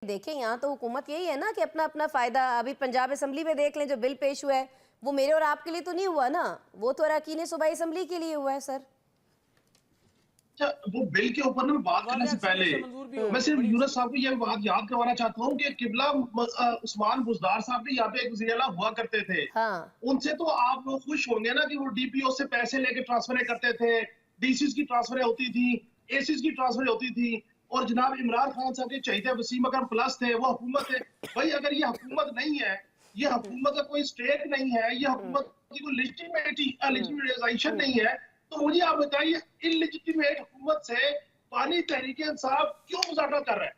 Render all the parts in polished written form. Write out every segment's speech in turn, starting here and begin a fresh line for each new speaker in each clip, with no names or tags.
دیکھیں یہاں تو حکومت یہی ہے نا کہ اپنا اپنا فائدہ. ابھی پنجاب اسمبلی میں دیکھ لیں جو بل پیش ہوا ہے وہ میرے اور آپ کے لیے تو نہیں ہوا نا, وہ تو اراکین صوبائی اسمبلی کے لیے ہوا ہے سر.
وہ بل کے اوپر نا بات کرنے سے پہلے میں صرف یونس صاحب کو یہ بات یاد کروانا چاہتا ہوں کہ قبلہ عثمان بزدار صاحب بھی یہاں پہ ایک وزیر اعلیٰ ہوا کرتے تھے. ان سے تو آپ لوگ خوش ہوں گے نا کہ وہ ڈی پی او سے پیسے لے کے ٹرانسفریں کرتے تھے, ڈی سیز کی ٹرانسفریں ہوتی تھی, اے سیز کی ٹرانسفریں ہوتی تھی, اور جناب عمران خان صاحب کے چہیتے وسیم اکرم پلس تھے, وہ حکومت ہے. بھائی اگر یہ حکومت نہیں ہے, یہ حکومت کا کوئی اسٹیٹ نہیں ہے, یہ حکومت کی کوئی لیجٹیمیٹائزیشن نہیں ہے, تو مجھے آپ بتائیے انلیجٹیمیٹ حکومت سے پانی تحریک انصاف کیوں مذاکرات کر رہا ہے؟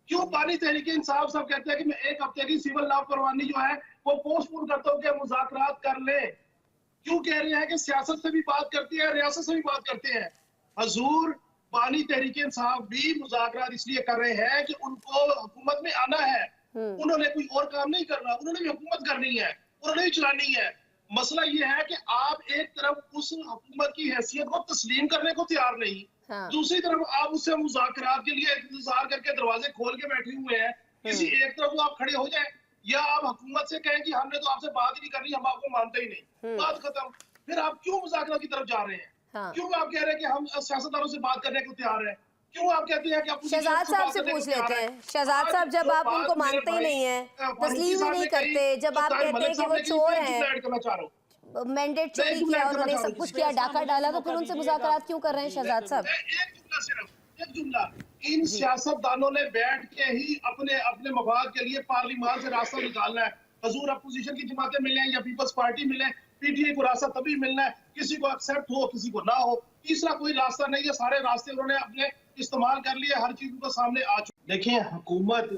کیوں پانی تحریک انصاف صاحب کہتے ہیں کہ میں ایک ہفتے کی سول لاپروانی جو ہے وہ پوسٹ پون کرتا ہوں کہ مذاکرات کر لیں؟ کیوں کہہ رہے ہیں کہ سیاست سے بھی بات کرتی ہے, ریاست سے بھی بات کرتے ہیں؟ حضور پانی تحریک انصاف بھی مذاکرات اس لیے کر رہے ہیں کہ ان کو حکومت میں آنا ہے. انہوں نے کوئی اور کام نہیں کرنا, انہوں نے بھی حکومت کرنی ہے, انہوں نے بھی چلانی ہے. مسئلہ یہ ہے کہ آپ ایک طرف اس حکومت کی حیثیت کو تسلیم کرنے کو تیار نہیں, دوسری طرف آپ اس سے مذاکرات کے لیے انتظار کر کے دروازے کھول کے بیٹھے ہوئے ہیں. کسی ایک طرف وہ آپ کھڑے ہو جائیں, یا آپ حکومت سے کہیں کہ ہم نے تو آپ سے بات ہی نہیں کرنی, ہم آپ کو مانتے ہی نہیں, بات ختم. پھر آپ کیوں مذاکرات کی طرف جا رہے ہیں؟ کیوں آپ کہہ رہے ہیں کہ ہم سیاستدانوں سے بات کرنے کو تیار ہیں؟ کیوں آپ کہتے ہیں کہ آپ
شہزاد صاحب سے پوچھ لیتے ہیں. شہزاد صاحب جب آپ ان کو مانتے ہی نہیں ہیں, تسلیم ہی نہیں کرتے, جب آپ کہتے ہیں کہ وہ چور ہیں, مینڈیٹ چوری کیا انہوں نے, سب کچھ کیا, ڈاکہ ڈالا, تو پھر ان سے مذاکرات کیوں کر رہے ہیں شہزاد صاحب؟
ایک جملہ صرف, ایک جملہ. ان سیاستدانوں نے بیٹھ کے ہی اپنے مفاد کے لیے پارلیمان سے راستہ نکالنا ہے. حضور اپوزیشن کی جماعتیں ملیں یا پیپلز پارٹی ملیں, پی ٹی آئی کو راستہ تبھی ملنا ہے کسی کو ایکسپٹ ہو کسی کو نہ ہو. تیسرا کوئی راستہ نہیں ہے, سارے راستے انہوں نے اپنے استعمال کر لیے, ہر چیز کو سامنے آ چکے. دیکھیں حکومت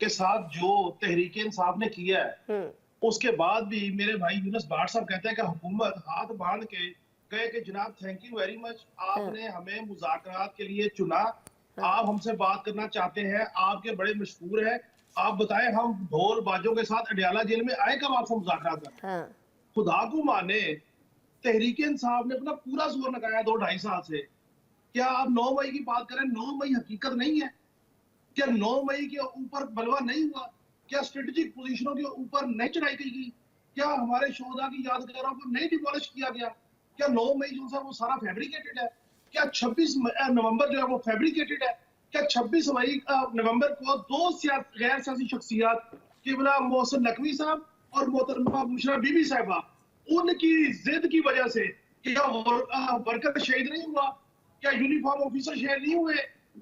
کے ساتھ جو تحریک انصاف نے کیا ہے, اس کے بعد بھی میرے بھائی یونس بھاٹ صاحب کہتے ہیں کہ حکومت ہاتھ باندھ کے کہے کہ جناب تھینک یو ویری مچ, آپ نے ہمیں مذاکرات کے لیے چنا, آپ ہم سے بات کرنا چاہتے ہیں, آپ کے بڑے مشہور ہیں, آپ بتائیں ہم ڈھول باجوں کے ساتھ اڈیالہ جیل میں آئے کب آپ سے مذاکرات کریں؟ خدا کو مانے تحریک انصاف نے اپنا پورا زور لگایا 2-2.5 سال سے. کیا آپ 9 مئی کی بات کریں, 9 مئی حقیقت نہیں ہے کیا؟ 9 مئی کے اوپر بلوا نہیں ہوا کیا؟ اسٹریٹجک پوزیشنوں کے اوپر نہیں چڑھائی گئی کیا؟ ہمارے شہداء کی یادگاروں کو نہیں ڈیمولش کیا گیا کیا؟ 9 مئی جو ہے وہ سارا فیبریکیٹڈ ہے کیا؟ 26 نومبر جو ہے وہ فیبریکیٹڈ ہے کیا؟ 26 نومبر کو 2 غیر سیاسی شخصیات قبلہ محسن نقوی صاحب اور محترمہ بشرا بی بی صاحبہ, ان کی ضد کی وجہ سے کیا ورکر شہید نہیں ہوا؟ کیا یونیفارم آفیسر شہید نہیں ہوئے؟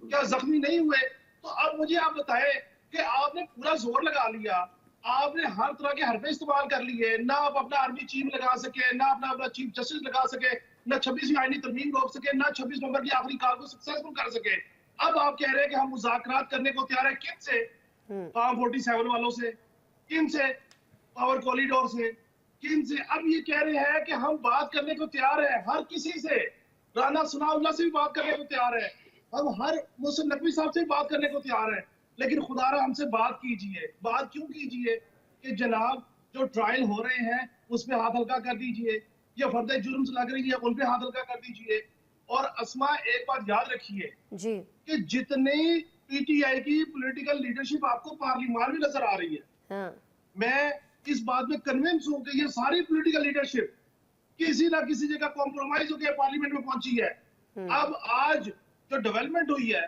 کیا زخمی نہیں ہوئے؟ تو اب مجھے آپ بتائیں کہ آپ نے پورا زور لگا لیا, آپ نے ہر طرح کے حربے استعمال کر لیے, نہ آپ اپنا آرمی چیف لگا سکے, نہ اپنا چیف جسٹس لگا سکے, نہ 26ویں آئینی ترمیم روک سکے, نہ 26 نومبر کی آخری کال کو سکسیسفل کر سکے. اب آپ کہہ رہے ہیں کہ ہم مذاکرات کرنے کو تیار ہیں. کن سے؟ فارم 47 والوں سے. کن سے؟ پاور کوریڈور سے. کن سے؟ اب یہ کہہ رہے ہیں کہ ہم بات کرنے کو تیار ہیں ہر کسی سے, رانا ثناء اللہ سے بھی بات کرنے کو تیار ہے, ہم ہر محسن نقوی صاحب سے بھی بات کرنے کو تیار ہے, لیکن خدا را ہم سے بات کیجئے. بات کیوں کیجئے کہ جناب جو ٹرائل ہو رہے ہیں اس پہ ہاتھ ہلکا کر دیجئے, یا فرد جرم سے لگ رہی ہے ان پہ ہاتھ ہلکا کر دیجئے. اور اسما ایک بات یاد رکھیے کہ جتنی پی ٹی آئی کی پولیٹیکل لیڈرشپ آپ کو پارلیمان میں نظر آ رہی ہے, میں اس بات میں کنونس ہوں کہ یہ ساری پولیٹیکل لیڈرشپ کسی نہ کسی جگہ کمپرومائز ہو کے پارلیمنٹ میں پہنچی ہے. اب آج جو ڈیولپمنٹ ہوئی ہے,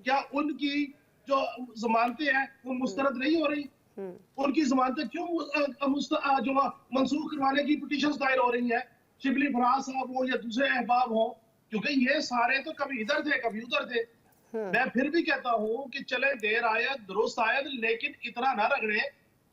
کیا ان کی جو ضمانتیں ہیں وہ مسترد نہیں ہو رہی؟ ان کی ضمانتیں کیوں جو منسوخ کروانے کی پٹیشنز دائر ہو رہی ہیں, شبلی فراز صاحب ہو یا دوسرے احباب ہوں؟ کیونکہ یہ سارے تو کبھی ادھر تھے کبھی ادھر تھے. میں پھر بھی کہتا ہوں کہ چلے دیر آیت درست آیت, لیکن اتنا نہ رگڑے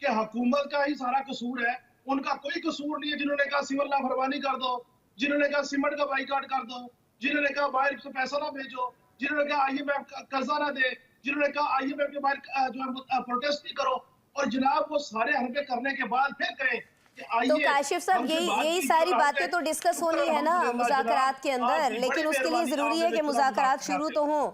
کہ حکومت کا ہی سارا قصور ہے. ان کا کوئی قصور نہیں ہے. جنہوں نے کہا سول نافرمانی کر دو, جنہوں نے کہا سیمنٹ کا بائیکاٹ کر دو, جنہوں نے کہا باہر سے پیسہ نہ بھیجو, جنہوں نے کہا آئی ایم ایف قرضہ نہ دے, جنہوں نے کہا آئی ایم ایف کے باہر جو ہے پروٹیسٹ نہیں کرو, اور جناب وہ سارے حربے کرنے کے بعد پھر کہیں
تو کاشف صاحب یہی ساری باتیں تو ڈسکس ہونی ہے نا مذاکرات کے اندر, لیکن اس کے لیے ضروری ہے کہ مذاکرات شروع تو ہوں.